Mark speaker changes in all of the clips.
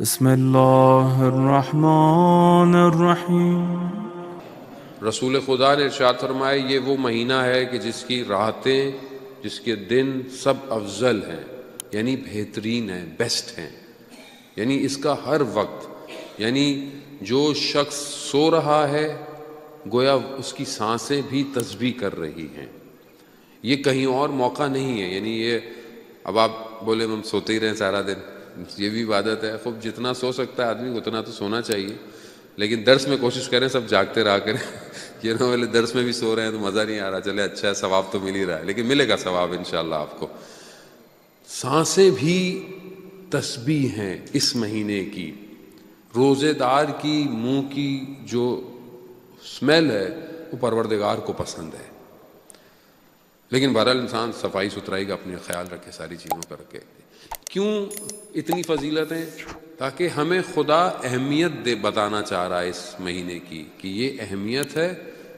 Speaker 1: بسم اللہ الرحمن الرحیم۔
Speaker 2: رسول خدا نے ارشاد فرمایا یہ وہ مہینہ ہے کہ جس کی راتیں، جس کے دن سب افضل ہیں، یعنی بہترین ہیں، بیسٹ ہیں، یعنی اس کا ہر وقت، یعنی جو شخص سو رہا ہے گویا اس کی سانسیں بھی تسبیح کر رہی ہیں۔ یہ کہیں اور موقع نہیں ہے، یعنی یہ اب آپ بولے ہم سوتے ہی رہیں سارا دن، یہ بھی عبادت ہے، خوب جتنا سو سکتا ہے آدمی اتنا تو سونا چاہیے، لیکن درس میں کوشش کریں سب جاگتے رہا کریں یہ نہ بولے درس میں بھی سو رہے ہیں تو مزہ نہیں آ رہا، چلے اچھا ہے ثواب تو مل ہی رہا ہے، لیکن ملے گا ثواب انشاءاللہ آپ کو۔ سانسیں بھی تسبیح ہیں اس مہینے کی، روزے دار کی منہ کی جو اسمیل ہے وہ پروردگار کو پسند ہے، لیکن بہرحال انسان صفائی ستھرائی کا اپنے خیال رکھے، ساری چیزوں کا رکھے۔ کیوں اتنی فضیلتیں؟ تاکہ ہمیں خدا اہمیت بتانا چاہ رہا ہے اس مہینے کی، کہ یہ اہمیت ہے،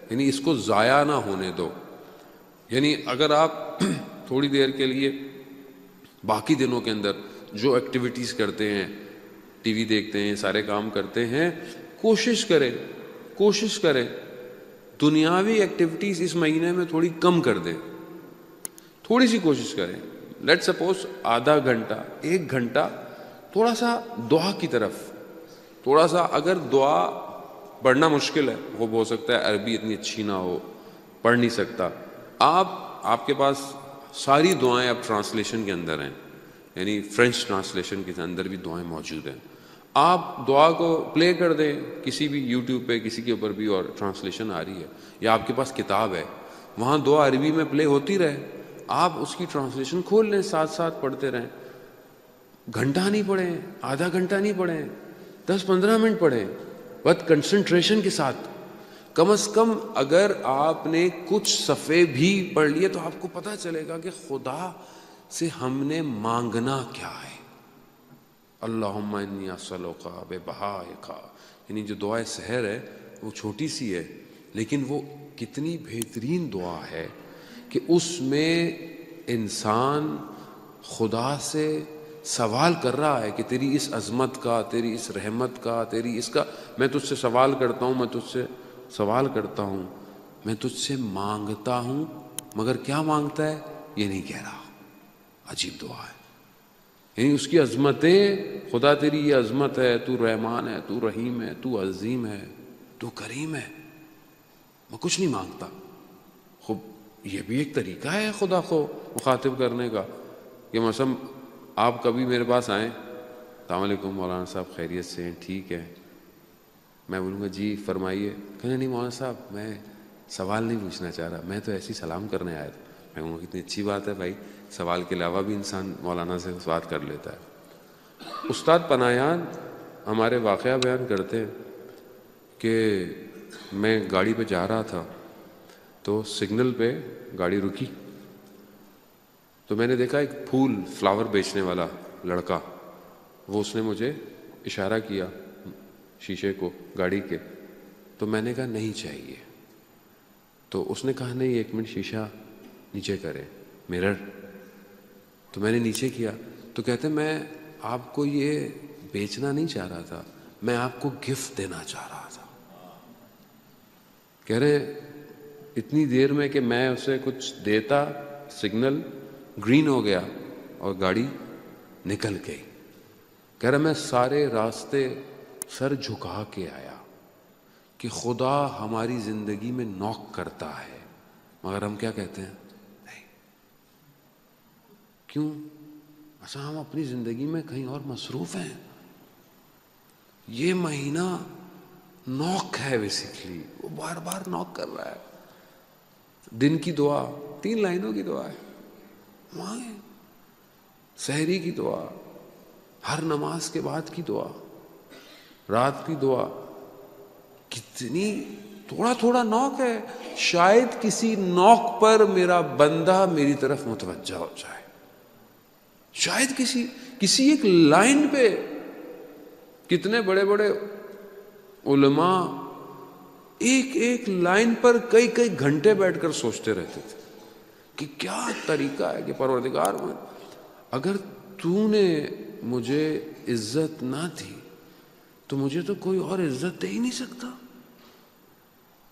Speaker 2: یعنی اس کو ضائع نہ ہونے دو۔ یعنی اگر آپ تھوڑی دیر کے لیے باقی دنوں کے اندر جو ایکٹیویٹیز کرتے ہیں، ٹی وی دیکھتے ہیں، سارے کام کرتے ہیں، کوشش کریں دنیاوی ایکٹیویٹیز اس مہینے میں تھوڑی کم کر دیں، تھوڑی سی کوشش کریں۔ لیٹ سپوز آدھا گھنٹہ، 1 گھنٹہ تھوڑا سا دعا کی طرف، تھوڑا سا، اگر دعا پڑھنا مشکل ہے، وہ ہو سکتا ہے عربی اتنی اچھی نہ ہو، پڑھ نہیں سکتا، آپ کے پاس ساری دعائیں اب ٹرانسلیشن کے اندر ہیں، یعنی فرینچ ٹرانسلیشن کے اندر بھی دعائیں موجود ہیں، آپ دعا کو پلے کر دیں کسی بھی یوٹیوب پہ، کسی کے اوپر بھی، اور ٹرانسلیشن آ رہی ہے، یا آپ کے پاس کتاب ہے وہاں دعا عربی میں پلے ہوتی رہے، آپ اس کی ٹرانسلیشن کھول لیں، ساتھ ساتھ پڑھتے رہیں۔ گھنٹہ نہیں پڑھیں، آدھا گھنٹہ نہیں پڑھیں، 10-15 منٹ پڑھیں، بس کنسنٹریشن کے ساتھ۔ کم از کم اگر آپ نے کچھ صفحے بھی پڑھ لیے تو آپ کو پتہ چلے گا کہ خدا سے ہم نے مانگنا کیا ہے۔ اللہم انی اسألک ببہائک، یعنی جو دعائے سحر ہے وہ چھوٹی سی ہے، لیکن وہ کتنی بہترین دعا ہے کہ اس میں انسان خدا سے سوال کر رہا ہے کہ تیری اس عظمت کا، تیری اس رحمت کا، تیری اس کا میں تجھ سے سوال کرتا ہوں، میں تجھ سے سوال کرتا ہوں، میں تجھ سے مانگتا ہوں، مگر کیا مانگتا ہے یہ نہیں کہہ رہا۔ عجیب دعا ہے، یعنی اس کی عظمتیں، خدا تیری یہ عظمت ہے، تو رحمان ہے، تو رحیم ہے، تو عظیم ہے، تو کریم ہے، میں کچھ نہیں مانگتا۔ خوب یہ بھی ایک طریقہ ہے خدا کو مخاطب کرنے کا، کہ مثلا آپ کبھی میرے پاس آئیں، السلام علیکم مولانا صاحب، خیریت سے ہیں؟ ٹھیک ہے۔ میں بولوں گا جی فرمائیے، کہنا نہیں مولانا صاحب میں سوال نہیں پوچھنا چاہ رہا، میں تو ایسی سلام کرنے آیا تھا۔ میں کہوں گا کتنی اچھی بات ہے بھائی، سوال کے علاوہ بھی انسان مولانا سے بات کر لیتا ہے۔ استاد پناہیان ہمارے واقعہ بیان کرتے ہیں کہ میں گاڑی پہ جا رہا تھا تو سگنل پہ گاڑی رکی، تو میں نے دیکھا ایک پھول فلاور بیچنے والا لڑکا، وہ اس نے مجھے اشارہ کیا شیشے کو گاڑی کے، تو میں نے کہا نہیں چاہیے، تو اس نے کہا نہیں 1 منٹ شیشہ نیچے کریں، مرر، تو میں نے نیچے کیا، تو کہتے میں آپ کو یہ بیچنا نہیں چاہ رہا تھا، میں آپ کو گفٹ دینا چاہ رہا تھا۔ کہہ رہے اتنی دیر میں کہ میں اسے کچھ دیتا، سگنل گرین ہو گیا اور گاڑی نکل گئی۔ کہہ رہا میں سارے راستے سر جھکا کے آیا کہ خدا ہماری زندگی میں نوک کرتا ہے، مگر ہم کیا کہتے ہیں؟ نہیں۔ کیوں؟ اچھا ہم اپنی زندگی میں کہیں اور مصروف ہیں۔ یہ مہینہ نوک ہے بیسیکلی، وہ بار بار نوک کر رہا ہے۔ دن کی دعا 3 لائنوں کی دعا ہے، مانگیں۔ سحری کی دعا، ہر نماز کے بعد کی دعا، رات کی دعا، کتنی تھوڑا تھوڑا نوک ہے، شاید کسی نوک پر میرا بندہ میری طرف متوجہ ہو جائے، شاید کسی ایک لائن پہ۔ کتنے بڑے بڑے علماء ایک لائن پر کئی گھنٹے بیٹھ کر سوچتے رہتے تھے کہ کیا طریقہ ہے کہ پروردگار اگر تو نے مجھے عزت نہ دی تو مجھے تو کوئی اور عزت دے ہی نہیں سکتا،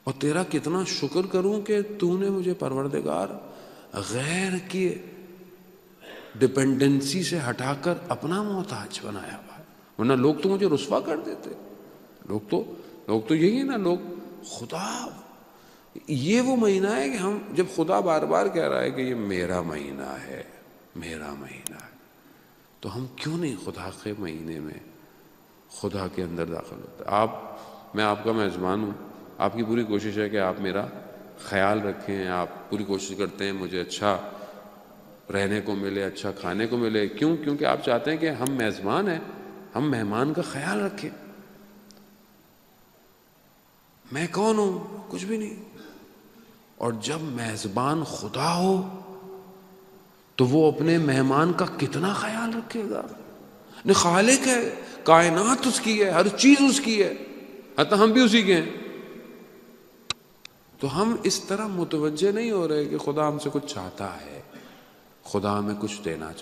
Speaker 2: اور تیرا کتنا شکر کروں کہ تو نے مجھے پروردگار غیر کی ڈپینڈنسی سے ہٹا کر اپنا محتاج بنایا ہوا ہے، ورنہ لوگ تو مجھے رسوا کر دیتے۔ لوگ تو یہی ہے نا، لوگ خدا، یہ وہ مہینہ ہے کہ ہم جب خدا بار بار کہہ رہا ہے کہ یہ میرا مہینہ ہے، میرا مہینہ ہے، تو ہم کیوں نہیں خدا کے مہینے میں خدا کے اندر داخل ہوتے؟ میں آپ کا میزبان ہوں، آپ کی پوری کوشش ہے کہ آپ میرا خیال رکھیں، آپ پوری کوشش کرتے ہیں مجھے اچھا رہنے کو ملے، اچھا کھانے کو ملے۔ کیوں؟ کیونکہ آپ چاہتے ہیں کہ ہم میزبان ہیں، ہم مہمان کا خیال رکھیں۔ میں کون ہوں؟ کچھ بھی نہیں۔ اور جب میزبان خدا ہو تو وہ اپنے مہمان کا کتنا خیال رکھے گا؟ خالق ہے، کائنات اس کی ہے، ہر چیز اس کی ہے، حتیٰ ہم بھی اسی کے ہیں۔ تو ہم اس طرح متوجہ نہیں ہو رہے کہ خدا ہم سے کچھ چاہتا ہے، خدا ہمیں کچھ دینا چاہتا ہے۔